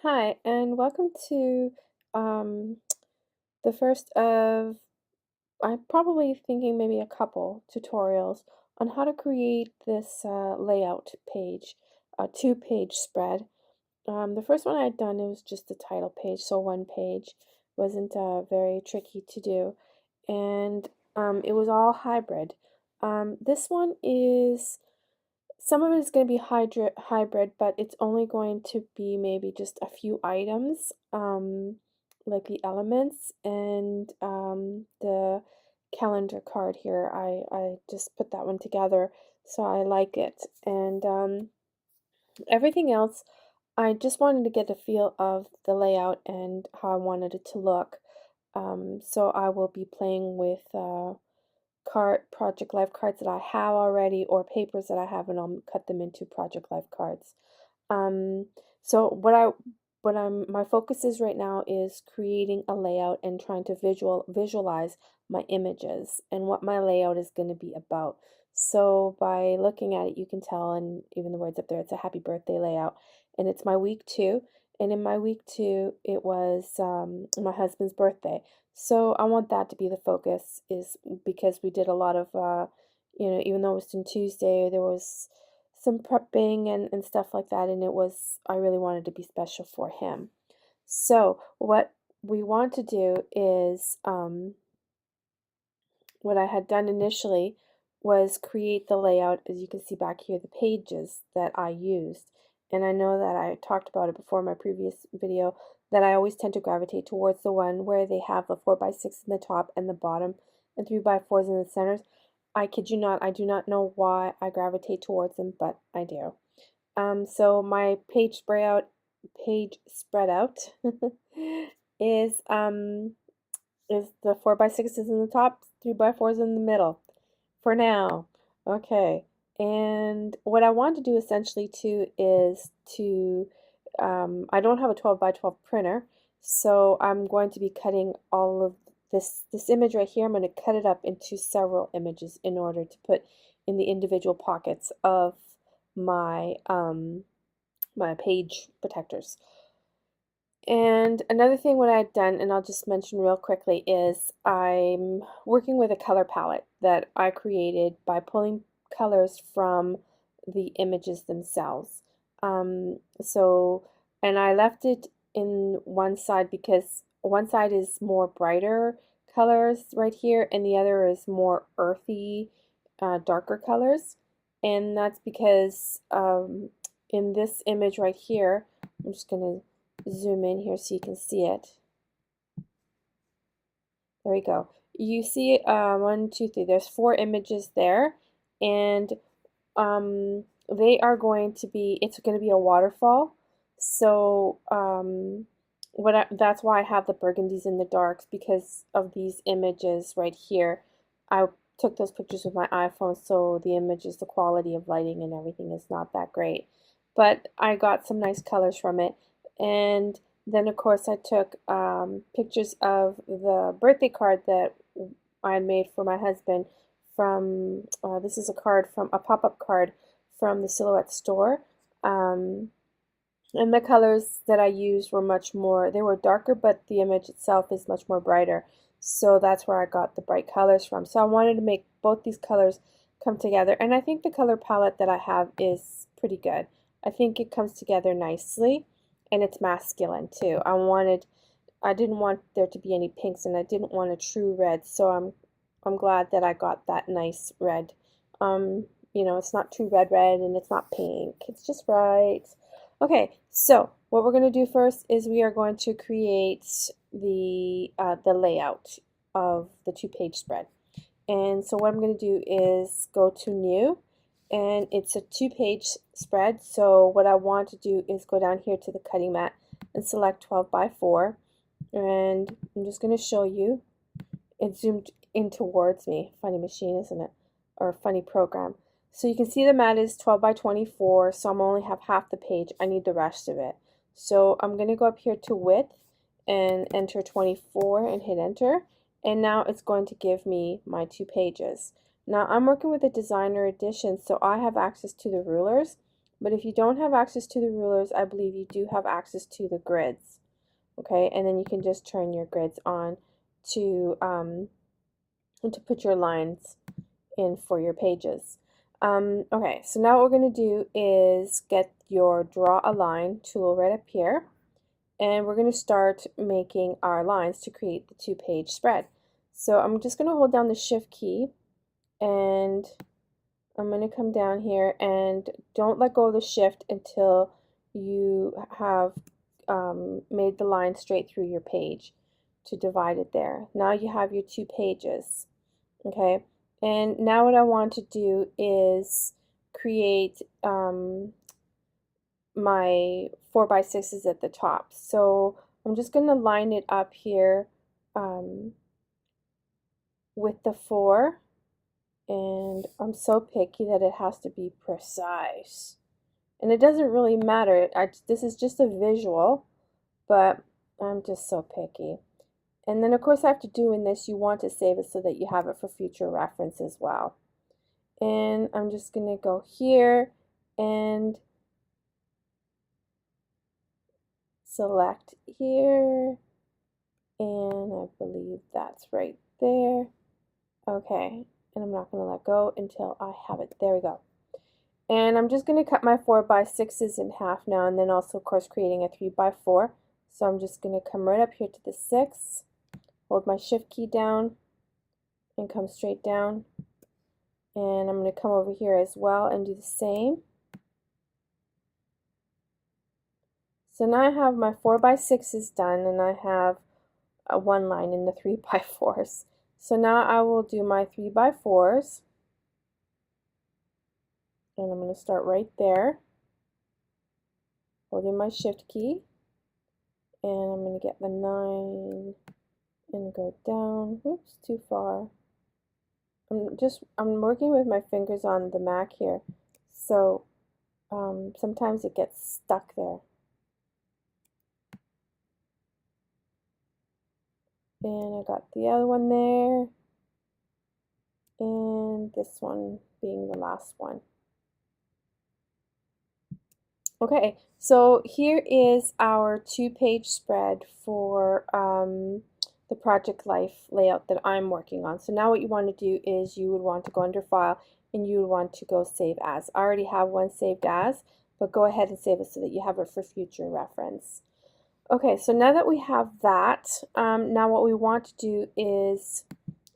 Hi, and welcome to um, the first of, I'm probably thinking maybe a couple tutorials on how to create this layout page, a two-page spread. The first one I'd done, it was just a title page, so one page. Wasn't very tricky to do, and it was all hybrid. This one is some of it is going to be hybrid, but it's only going to be maybe just a few items, like the elements and the calendar card here. I just put that one together, so I like it. And everything else, I just wanted to get a feel of the layout and how I wanted it to look. So I will be playing with project life cards that I have already or papers that I have, and I'll cut them into project life cards. Um, so my focus is right now is creating a layout and trying to visualize my images and what my layout is going to be about. So by looking at it, you can tell, and even the words up there, it's a happy birthday layout, and it's my week 2. And in my week 2, it was my husband's birthday. So I want that to be the focus, is because we did a lot of, even though it was on Tuesday, there was some prepping and stuff like that, and I really wanted to be special for him. So what we want to do is, what I had done initially was create the layout, as you can see back here, the pages that I used. And I know that I talked about it before in my previous video, that I always tend to gravitate towards the one where they have the 4x6 in the top and the bottom and 3x4s in the centers. I kid you not, I do not know why I gravitate towards them, but I do. So my page spread out is is the 4x6s in the top, 3x4s in the middle for now. Okay. And what I want to do essentially too is I don't have a 12 by 12 printer, so I'm going to be cutting all of this image right here. I'm going to cut it up into several images in order to put in the individual pockets of my my page protectors. And another thing what I've done, and I'll just mention real quickly, is I'm working with a color palette that I created by pulling colors from the images themselves. So, and I left it in one side because one side is more brighter colors right here, and the other is more earthy, darker colors. And that's because in this image right here, I'm just going to zoom in here so you can see it. There we go. You see 1, 2, 3. There's 4 images there, and they are going to be. It's going to be a waterfall. So that's why I have the burgundies and the darks, because of these images right here. I took those pictures with my iPhone, so the images, the quality of lighting and everything is not that great. But I got some nice colors from it, and then, of course, I took pictures of the birthday card that I had made for my husband from, this is a card from a pop-up card from the Silhouette store. And the colors that I used were much more, they were darker, but the image itself is much more brighter. So that's where I got the bright colors from. So I wanted to make both these colors come together. And I think the color palette that I have is pretty good. I think it comes together nicely, and it's masculine too. I didn't want there to be any pinks, and I didn't want a true red, so I'm glad that I got that nice red. It's not too red, and it's not pink. It's just right. Okay, so what we're going to do first is we are going to create the layout of the two-page spread. And so what I'm going to do is go to New, and it's a two-page spread. So what I want to do is go down here to the cutting mat and select 12 by 4. And I'm just going to show you. It zoomed in towards me. Funny machine, isn't it? Or funny program. So you can see the mat is 12 by 24, so I'm only have half the page. I need the rest of it. So I'm going to go up here to width and enter 24 and hit enter. And now it's going to give me my 2 pages. Now I'm working with a designer edition, so I have access to the rulers, But if you don't have access to the rulers, I believe you do have access to the grids. Okay, and then you can just turn your grids on to put your lines in for your pages. Okay, so now what we're going to do is get your Draw a Line tool right up here, and we're going to start making our lines to create the 2-page spread. So I'm just going to hold down the Shift key, and I'm going to come down here, and don't let go of the Shift until you have made the line straight through your page to divide it there. Now you have your 2 pages. Okay, and now what I want to do is create my 4x6s at the top. So I'm just going to line it up here with the 4, and I'm so picky that it has to be precise. And it doesn't really matter. This is just a visual, but I'm just so picky. And then of course after doing this, you want to save it so that you have it for future reference as well. And I'm just going to go here and select here, and I believe that's right there. Okay, and I'm not going to let go until I have it. There we go. And I'm just going to cut my 4x6s in half now, and then also of course creating a 3x4. So I'm just going to come right up here to the 6, hold my Shift key down, and come straight down. And I'm going to come over here as well and do the same. So now I have my 4x6s done, and I have one line in the 3x4s. So now I will do my 3x4s, and I'm going to start right there, holding my Shift key, and I'm going to get the 9 and go down. Oops, too far. I'm working with my fingers on the Mac here, so sometimes it gets stuck there. And I got the other one there, and this one being the last one. Okay, so here is our 2-page spread for the Project Life layout that I'm working on. So now what you want to do is you would want to go under File, and you would want to go Save As. I already have one saved as, but go ahead and save it so that you have it for future reference. Okay, so now that we have that, now what we want to do is,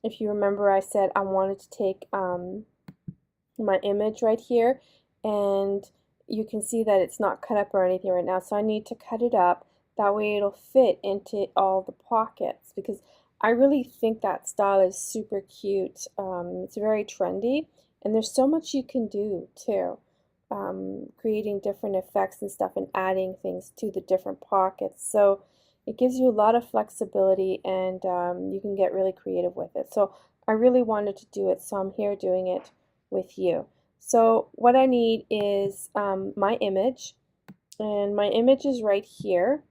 if you remember, I said I wanted to take my image right here, and you can see that it's not cut up or anything right now, so I need to cut it up. That way it'll fit into all the pockets, because I really think that style is super cute. It's very trendy, and there's so much you can do too. Creating different effects and stuff and adding things to the different pockets. So it gives you a lot of flexibility, and you can get really creative with it. So I really wanted to do it, so I'm here doing it with you. So what I need is my image, and my image is right here.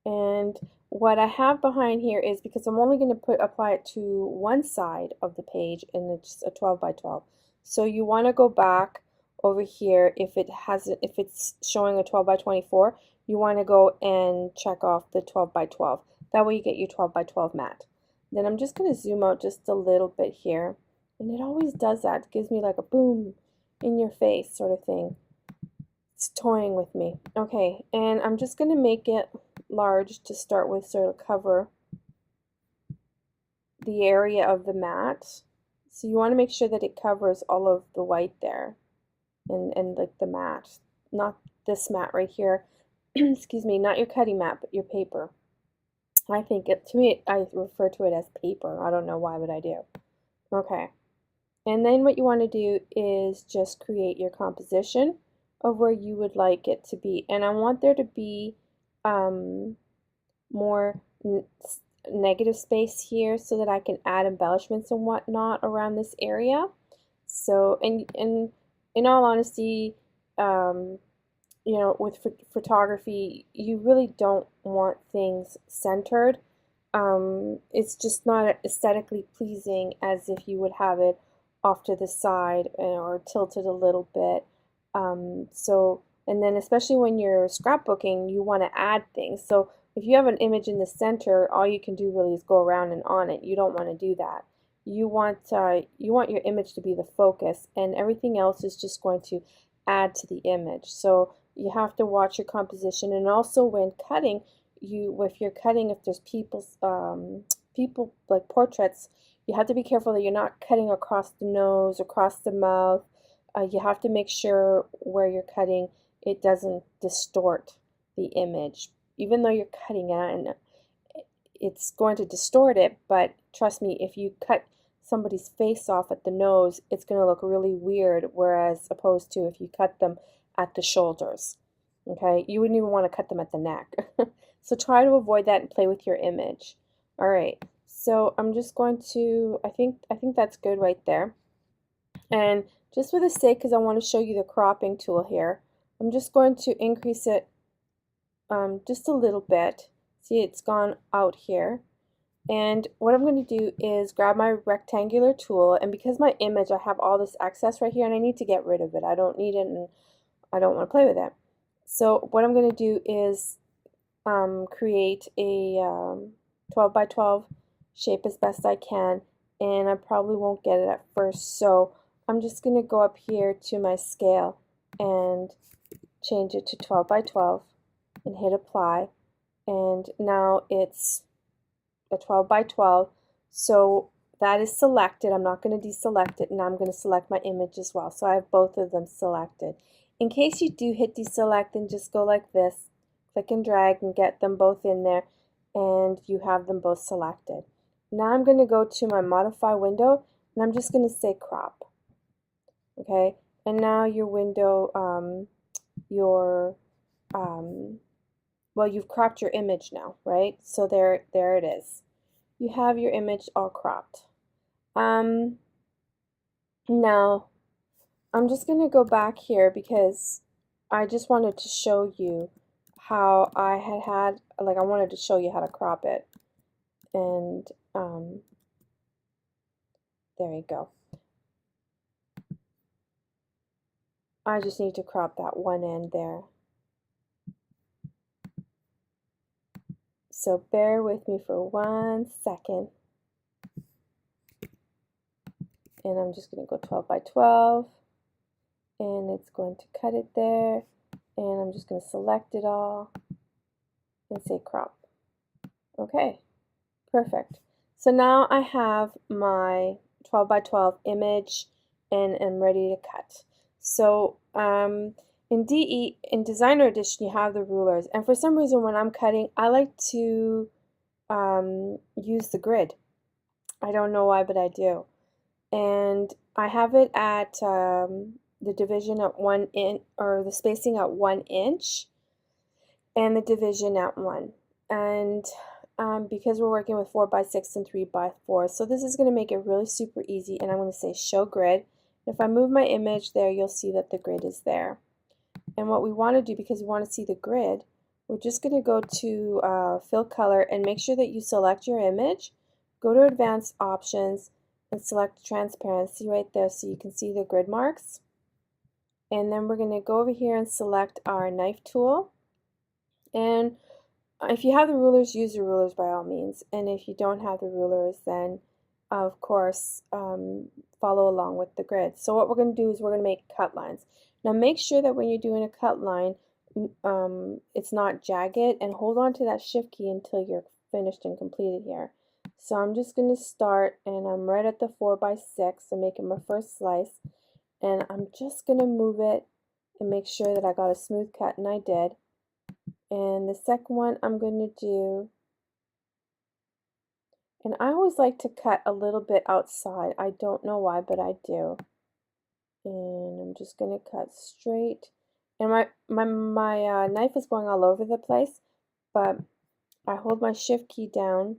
And what I have behind here is, because I'm only going to apply it to one side of the page, and it's a 12x12. So you want to go back over here if it's showing a 12x24, you want to go and check off the 12x12. That way you get your 12x12 mat. Then I'm just going to zoom out just a little bit here, and it always does that. It gives me like a boom in your face sort of thing. It's toying with me. Okay, and I'm just going to make it large to start with, so it'll cover the area of the mat. So you want to make sure that it covers all of the white there, and like the mat, not this mat right here. Excuse me, not your cutting mat, but your paper. I think to me, I refer to it as paper. I don't know why, but I do. Okay, and then what you want to do is just create your composition of where you would like it to be, and I want there to be more negative space here so that I can add embellishments and whatnot around this area. So, and in all honesty, you know, with photography, you really don't want things centered. It's just not aesthetically pleasing as if you would have it off to the side or tilted a little bit. And then especially when you're scrapbooking, you want to add things. So if you have an image in the center, all you can do really is go around and on it. You don't want to do that. You want your image to be the focus, and everything else is just going to add to the image. So you have to watch your composition, and also when cutting, if you're cutting, if there's people like portraits, you have to be careful that you're not cutting across the nose, across the mouth. You have to make sure where you're cutting it doesn't distort the image. Even though you're cutting it and it's going to distort it, but trust me, if you cut somebody's face off at the nose, it's going to look really weird, whereas opposed to if you cut them at the shoulders. Okay, you wouldn't even want to cut them at the neck. So try to avoid that and play with your image. All right, so I'm just going to, I think that's good right there. And just for the sake, because I want to show you the cropping tool here, I'm just going to increase it just a little bit. See, it's gone out here. And what I'm going to do is grab my rectangular tool, and because my image, I have all this excess right here and I need to get rid of it. I don't need it and I don't want to play with it. So what I'm going to do is create a 12 by 12 shape as best I can, and I probably won't get it at first. So I'm just going to go up here to my scale and change it to 12 by 12 and hit apply, and now it's a 12 by 12. So that is selected. I'm not going to deselect it, and I'm going to select my image as well. So I have both of them selected. In case you do hit deselect, then just go like this, click and drag and get them both in there, and you have them both selected. Now I'm going to go to my modify window, and I'm just going to say crop. Okay, and now your window, well, you've cropped your image now, right? So there it is. You have your image all cropped. Now I'm just going to go back here because I just wanted to show you how I wanted to show you how to crop it. And there you go. I just need to crop that one end there. So bear with me for 1 second. And I'm just going to go 12 by 12. And it's going to cut it there. And I'm just going to select it all and say crop. Okay, perfect. So now I have my 12 by 12 image and I'm ready to cut. So in Designer Edition, you have the rulers, and for some reason when I'm cutting, I like to use the grid. I don't know why, but I do. And I have it at the division at 1 inch, or the spacing at 1 inch, and the division at 1. And because we're working with 4 by 6 and 3 by 4, so this is going to make it really super easy. And I'm going to say show grid. If I move my image there, you'll see that the grid is there. And what we want to do, because we want to see the grid, we're just going to go to fill color and make sure that you select your image, go to advanced options and select transparency right there so you can see the grid marks. And then we're going to go over here and select our knife tool. And if you have the rulers, use the rulers by all means. And if you don't have the rulers, then of course follow along with the grid. So what we're going to do is we're going to make cut lines. Now make sure that when you're doing a cut line, it's not jagged, and hold on to that shift key until you're finished and completed here. So I'm just going to start, and I'm right at the 4 by 6, so making my first slice, and I'm just going to move it and make sure that I got a smooth cut, and I did. And the second one I'm going to do, and I always like to cut a little bit outside. I don't know why, but I do. And I'm just going to cut straight. And my knife is going all over the place, but I hold my shift key down,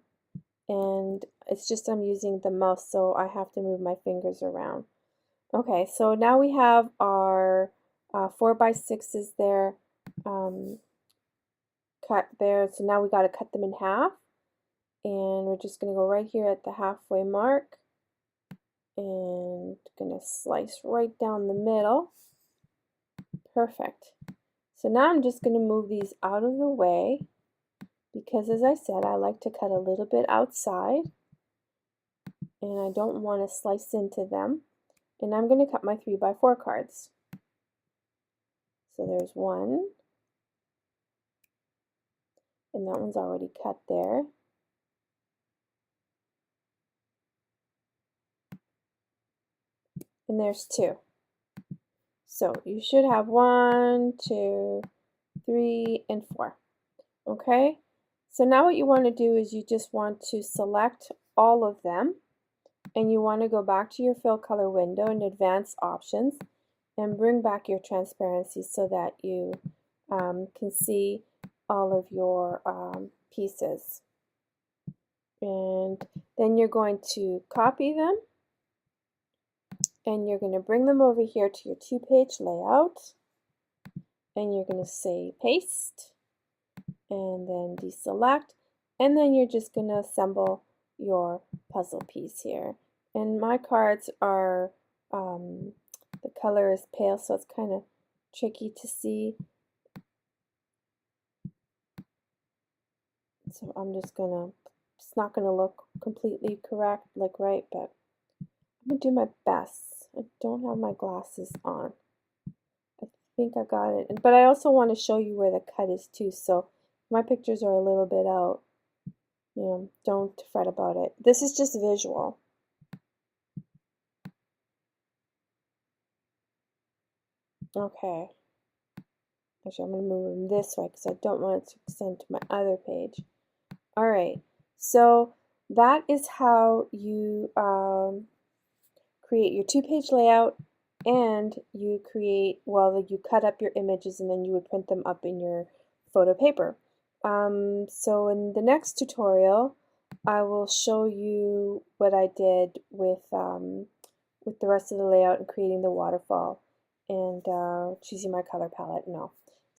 and it's just I'm using the mouse, so I have to move my fingers around. Okay, so now we have our 4 by 6s there, cut there. So now we got to cut them in half, and we're just going to go right here at the halfway mark and gonna slice right down the middle. Perfect. So now I'm just gonna move these out of the way because, as I said, I like to cut a little bit outside and I don't want to slice into them. And I'm going to cut my 3x4 cards. So there's one, and that one's already cut there. And there's two. So you should have 1, 2, 3, and 4. Okay? So now what you want to do is you just want to select all of them, and you want to go back to your fill color window in advanced options and bring back your transparency so that you can see all of your pieces. And then you're going to copy them and you're going to bring them over here to your 2-page layout, and you're going to say paste and then deselect, and then you're just going to assemble your puzzle piece here. And my cards are the color is pale, so it's kind of tricky to see. So I'm just gonna, it's not gonna look completely correct, like right, but I'm gonna do my best. I don't have my glasses on. I think I got it, but I also want to show you where the cut is too, so my pictures are a little bit out. You know, don't fret about it. This is just visual. Okay. Actually, I'm going to move them this way because I don't want it to extend to my other page. All right. So that is how you create your 2-page layout, and you create, well, you cut up your images and then you would print them up in your photo paper. So in the next tutorial, I will show you what I did with the rest of the layout and creating the waterfall and choosing my color palette and all.